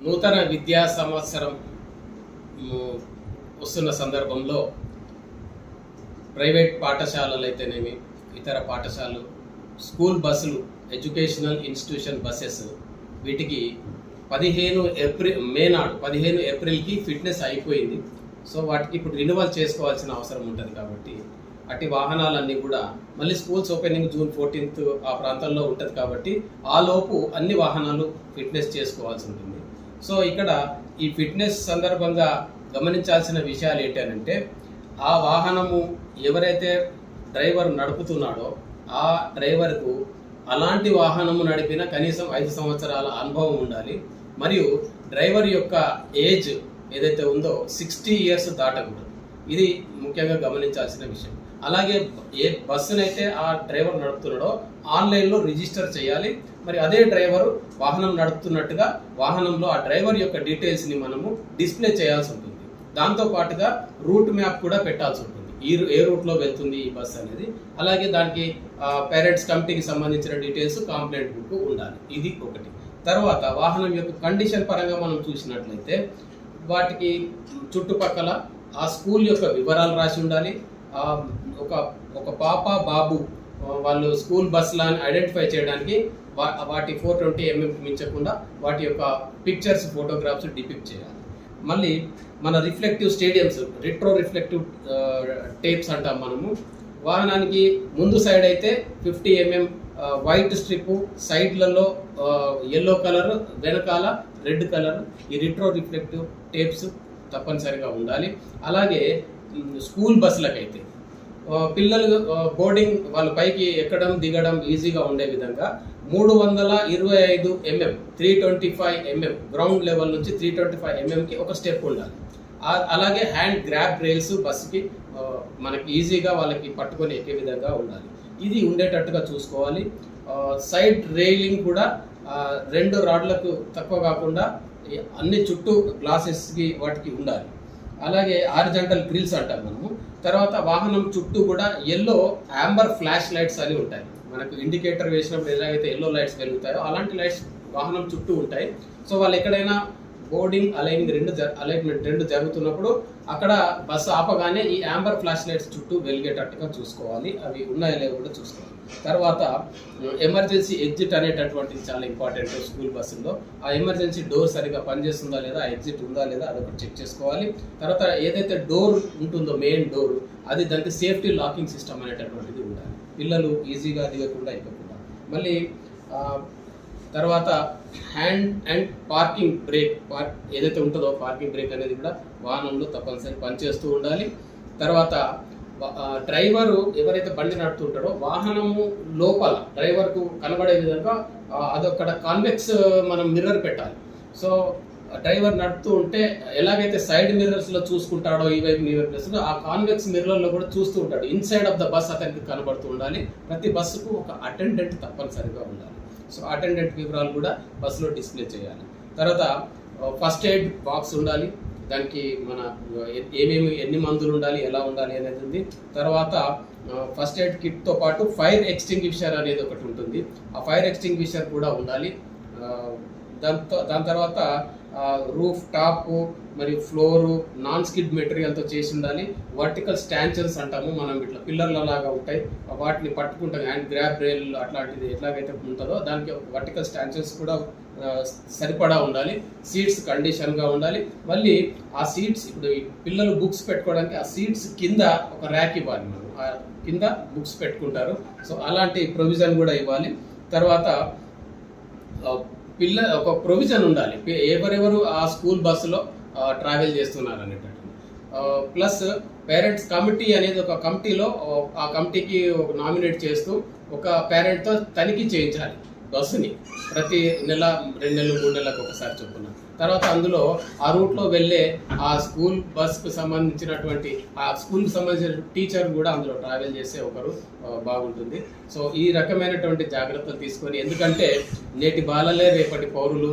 నూతన విద్యా సంవత్సరం వస్తున్న సందర్భంలో ప్రైవేట్ పాఠశాలలు అయితేనేమి, ఇతర పాఠశాలలు, స్కూల్ బస్సులు, ఎడ్యుకేషనల్ ఇన్స్టిట్యూషన్ బస్సెస్ వీటికి 15 ఏప్రిల్కి ఫిట్నెస్ అయిపోయింది. సో వాటికి ఇప్పుడు రిన్యువల్ చేసుకోవాల్సిన అవసరం ఉంటుంది. కాబట్టి అట్టి వాహనాలన్నీ కూడా మళ్ళీ స్కూల్స్ ఓపెనింగ్ జూన్ 14 ఆ ప్రాంతంలో ఉంటుంది. కాబట్టి ఆ లోపు అన్ని వాహనాలు ఫిట్నెస్ చేసుకోవాల్సి ఉంటుంది. సో ఇక్కడ ఈ ఫిట్నెస్ సందర్భంగా గమనించాల్సిన విషయాలు ఏంటంటే, ఆ వాహనము ఎవరైతే డ్రైవర్ నడుపుతున్నాడో ఆ డ్రైవర్కు అలాంటి వాహనము నడిపిన కనీసం 5 సంవత్సరాల అనుభవం ఉండాలి. మరియు డ్రైవర్ యొక్క ఏజ్ ఏదైతే ఉందో 60 ఇయర్స్ దాటకూడదు. ఇది ముఖ్యంగా గమనించాల్సిన విషయం. అలాగే ఏ బస్సునైతే ఆ డ్రైవర్ నడుపుతున్నాడో ఆన్లైన్లో రిజిస్టర్ చేయాలి. మరి అదే డ్రైవర్ వాహనం నడుపుతున్నట్టుగా వాహనంలో ఆ డ్రైవర్ యొక్క డీటెయిల్స్ని మనము డిస్ప్లే చేయాల్సి ఉంటుంది. దాంతో పాటుగా రూట్ మ్యాప్ కూడా పెట్టాల్సి ఉంటుంది. ఏ రూట్లో వెళ్తుంది ఈ బస్ అనేది. అలాగే దానికి పేరెంట్స్ కమిటీకి సంబంధించిన డీటెయిల్స్, కంప్లైంట్ బుక్ ఉండాలి. ఇది ఒకటి. తర్వాత వాహనం యొక్క కండిషన్ పరంగా మనం చూసినట్లయితే వాటికి చుట్టుపక్కల ఆ స్కూల్ యొక్క వివరాలు రాసి ఉండాలి. ఒక పాప బాబు వాళ్ళు స్కూల్ బస్సులను ఐడెంటిఫై చేయడానికి వాటి 420 mm మించకుండా వాటి యొక్క పిక్చర్స్, ఫోటోగ్రాఫ్స్ డిపిక్ట్ చేయాలి. మళ్ళీ మన రిఫ్లెక్టివ్ స్టేడియంస్, రిట్రో రిఫ్లెక్టివ్ టేప్స్ అంటాం మనము. వాహనానికి ముందు సైడ్ అయితే 50 mm వైట్ స్ట్రిప్, సైడ్లలో ఎల్లో కలర్, వెనకాల రెడ్ కలర్, ఈ రిట్రో రిఫ్లెక్టివ్ టేప్స్ తప్పనిసరిగా ఉండాలి. అలాగే స్కూల్ బస్సులకైతే పిల్లలు బోర్డింగ్ వాళ్ళు పైకి ఎక్కడం దిగడం ఈజీగా ఉండే విధంగా 325 mm 325 mm గ్రౌండ్ లెవెల్ నుంచి 325 mmకి ఒక స్టెప్ ఉండాలి. అలాగే హ్యాండ్ గ్రాబ్ రైల్స్ బస్సుకి మనకి ఈజీగా వాళ్ళకి పట్టుకొని ఎక్కే విధంగా ఉండాలి. ఇది ఉండేటట్టుగా చూసుకోవాలి. సైడ్ రైలింగ్ కూడా 2 రాడ్లకు తక్కువ కాకుండా అన్ని చుట్టూ గ్లాసెస్కి వాటికి ఉండాలి. అలాగే హారిజాంటల్ గ్రిల్స్ అంటాం మనము. తర్వాత వాహనం చుట్టూ కూడా ఎల్లో యాంబర్ ఫ్లాష్ లైట్స్ అని ఉంటాయి. మనకు ఇండికేటర్ వేసినప్పుడు ఎలాగైతే ఎల్లో లైట్స్ వెలుగుతాయో అలాంటి లైట్స్ వాహనం చుట్టూ ఉంటాయి. సో వాళ్ళు ఎక్కడైనా బోర్డింగ్ అలైన్మెంట్ రెండు జరుగుతున్నప్పుడు అక్కడ బస్సు ఆపగానే ఈ యాంబర్ ఫ్లాష్ లైట్స్ చుట్టూ వెలిగేటట్టుగా చూసుకోవాలి. అవి ఉన్నాయో లేవో కూడా చూసుకోవాలి. తర్వాత ఎమర్జెన్సీ ఎగ్జిట్ అనేటటువంటిది చాలా ఇంపార్టెంట్ స్కూల్ బస్సుల్లో. ఆ ఎమర్జెన్సీ డోర్ సరిగా పనిచేస్తుందా లేదా, ఆ ఎగ్జిట్ ఉందా లేదా అదొకటి చెక్ చేసుకోవాలి. తర్వాత ఏదైతే డోర్ ఉంటుందో మెయిన్ డోర్, అది దానికి సేఫ్టీ లాకింగ్ సిస్టమ్ అనేటటువంటిది ఉండాలి. పిల్లలు ఈజీగా దిగకుండా ఎక్కకుండా. మళ్ళీ తర్వాత హ్యాండ్ అండ్ పార్కింగ్ బ్రేక్ ఏదైతే ఉంటుందో పార్కింగ్ బ్రేక్ అనేది కూడా వాహనంలో తప్పనిసరి పనిచేస్తూ ఉండాలి. తర్వాత డ్రైవరు ఎవరైతే బండి నడుపుతుంటాడో వాహనము లోపల డ్రైవర్కు కనబడే విధంగా అదొక్కడ కాన్వెక్స్ మనం మిర్రర్ పెట్టాలి. సో డ్రైవర్ నడుపుతూ ఉంటే ఎలాగైతే సైడ్ మిర్రర్స్లో చూసుకుంటాడో ఈ వైపు ఈ వైపు, ఆ కాన్వెక్స్ మిర్రర్లో కూడా చూస్తూ ఉంటాడు. ఇన్సైడ్ ఆఫ్ ద బస్ అతనికి కనబడుతూ ఉండాలి. ప్రతి బస్సుకు ఒక అటెండెంట్ తప్పనిసరిగా ఉండాలి. సో అటెండెంట్ వివరాలు కూడా బస్సులో డిస్ప్లే చేయాలి. తర్వాత ఫస్ట్ ఎయిడ్ బాక్స్ ఉండాలి. దానికి మన ఎన్ని మందులు ఉండాలి, ఎలా ఉండాలి అనేది ఉంది. తర్వాత ఫస్ట్ ఎయిడ్ కిట్తో పాటు ఫైర్ ఎక్స్టింగ్విషర్ అనేది ఒకటి ఉంటుంది. ఆ ఫైర్ ఎక్స్టింగ్విషర్ కూడా ఉండాలి. దాని తర్వాత రూఫ్ టాప్ మరియు ఫ్లోరు నాన్ స్కిడ్ మెటీరియల్తో చేసి ఉండాలి. వర్టికల్ స్టాంచర్స్ అంటాము మనం, ఇట్లా పిల్లర్ల లాగా ఉంటాయి, వాటిని పట్టుకుంటాం. హ్యాండ్ గ్రాబ్ రైల్ అట్లాంటిది ఎట్లాగైతే ఉంటుందో దానికి వర్టికల్ స్టాంచర్స్ కూడా సరిపడా ఉండాలి. సీట్స్ కండిషన్గా ఉండాలి. మళ్ళీ ఆ సీట్స్ ఇప్పుడు పిల్లలు బుక్స్ పెట్టుకోవడానికి ఆ సీట్స్ కింద ఒక ర్యాక్ ఇవ్వాలి. మనం కింద బుక్స్ పెట్టుకుంటారు. సో అలాంటి ప్రొవిజన్ కూడా ఇవ్వాలి. తర్వాత ఒక ప్రొవిజన్ ఉండాలి ఎవరెవరు ఆ స్కూల్ బస్సులో ట్రావెల్ చేస్తున్నారు అనేటట్టు. ప్లస్ పేరెంట్స్ కమిటీ అనేది ఒక కమిటీలో ఆ కమిటీకి ఒక నామినేట్ చేస్తూ ఒక పేరెంట్తో తనిఖీ చేయించాలి బస్సుని ప్రతి నెల 2 నెలలు 3 నెలలకు ఒకసారి చొప్పున. తర్వాత అందులో ఆ రూట్లో వెళ్ళే ఆ స్కూల్ బస్కు సంబంధించినటువంటి ఆ స్కూల్కి సంబంధించిన టీచర్ కూడా అందులో ట్రావెల్ చేసే ఒకరు బాగుంటుంది. సో ఈ రకమైనటువంటి జాగ్రత్తలు తీసుకొని, ఎందుకంటే నేటి బాలలే రేపటి పౌరులు,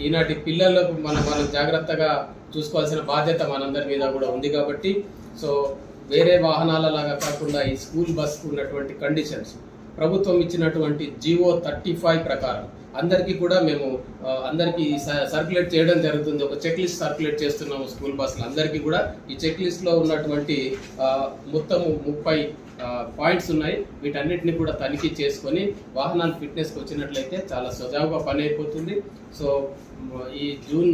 ఈనాటి పిల్లలకు మనం జాగ్రత్తగా చూసుకోవాల్సిన బాధ్యత మనందరి మీద కూడా ఉంది. కాబట్టి సో వేరే వాహనాల లాగా కాకుండా ఈ స్కూల్ బస్కు ఉన్నటువంటి కండిషన్స్ ప్రభుత్వం ఇచ్చినటువంటి జీవో 35 ప్రకారం అందరికీ కూడా మేము అందరికీ సర్క్యులేట్ చేయడం జరుగుతుంది. ఒక చెక్ లిస్ట్ సర్క్యులేట్ చేస్తున్నాము స్కూల్ బస్సులు అందరికీ కూడా. ఈ చెక్ లిస్ట్లో ఉన్నటువంటి మొత్తము 30 పాయింట్స్ ఉన్నాయి. వీటన్నిటిని కూడా తనిఖీ చేసుకొని వాహనాలు ఫిట్నెస్కి వచ్చినట్లయితే చాలా సజావుగా పని అయిపోతుంది. సో ఈ జూన్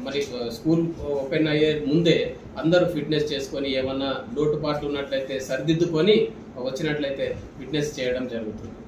మరి స్కూల్ ఓపెన్ అయ్యే ముందే అందరూ ఫిట్నెస్ చేసుకొని ఏమన్నా లోటుపాట్లు ఉన్నట్లయితే సరిదిద్దుకొని వచ్చినట్లయితే ఫిట్నెస్ చేయడం జరుగుతుంది.